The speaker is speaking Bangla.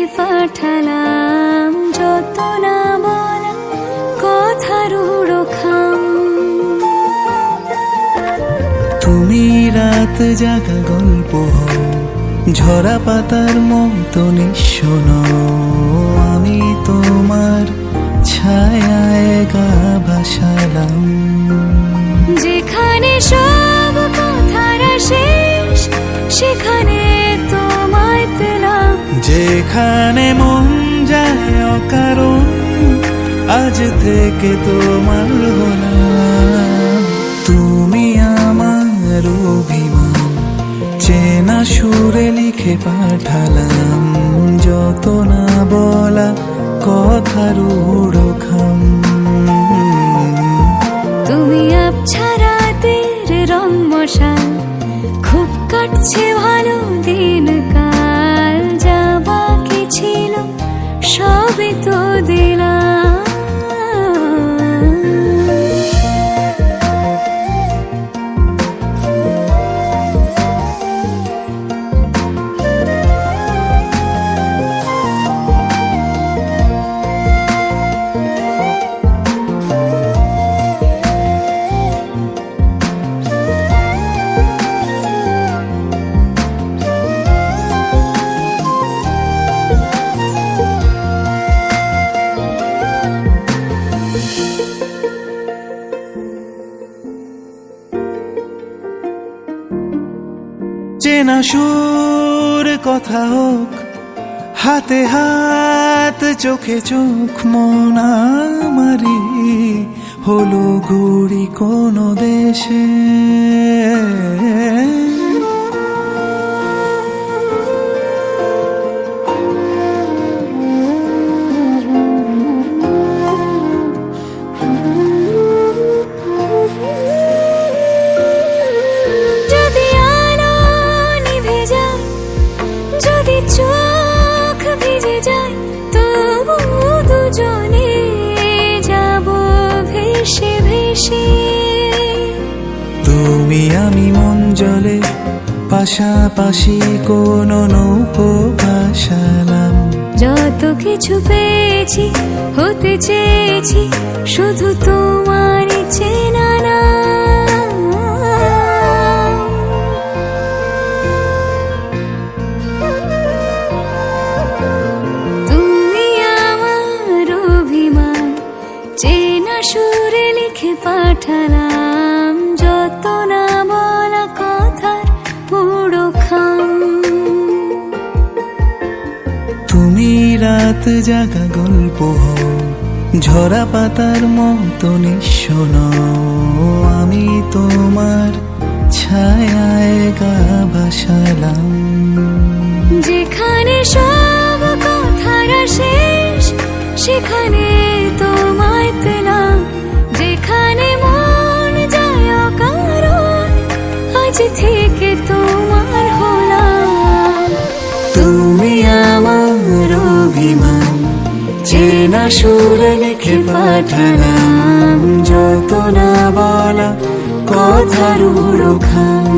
লিখে পাঠালাম যত না বলা কথার উড়োখাম। তুমি রাত জাগা গল্প হও, ঝরা পাতার মতো নিঃস্ব। আমি তোমার ছায়ায় গা ভাসালাম। যেখানে সব কথারা শেষ সেখানে তোমায় পেলাম। যেখানে মন যায় অকারণ আজ থেকে তোমার হলাম। তুমি আমার অভিমান চেনা সুরে লিখে পাঠালাম যত না বলা কথার উড়োখাম। তুমি আবছা রাতের রং মশাল, খুব কাটছে ভালো দিন কাল। যা বাকি ছিল সবই তো দিলাম। চেনা সুর কথা হোক, হাতে হাত চোখে চোখ। মন আমারি হলো ঘুরি কোনো দেশে। চোখ ভিজে যায় তবু দুজনে যাব ভেসে ভেসে। তুমি আমি মন জলে পাশাপাশি কোনো নৌকো ভাসালাম। যত কিছু পেয়েছি হতে চেয়েছি শুধু তোমার চেনা না। চেনা সুরে লিখে পাঠালাম যত না বলা কথার উড়োখাম। তুমি রাত জাগা গল্প হও, ঝরা পাতার মতো নিঃস্ব। আমি তোমার ছায়ায় গা ভাসালাম। যেখানে সব কথারা শেষ সেখানে তোমায় পেলাম। যেখানে মন যায় অকারণ আজ থেকে তোমার হলাম। তুমি আমার অভিমান চেনা সুরে লিখে পাঠালাম যত না বলা কথার উড়োখাম।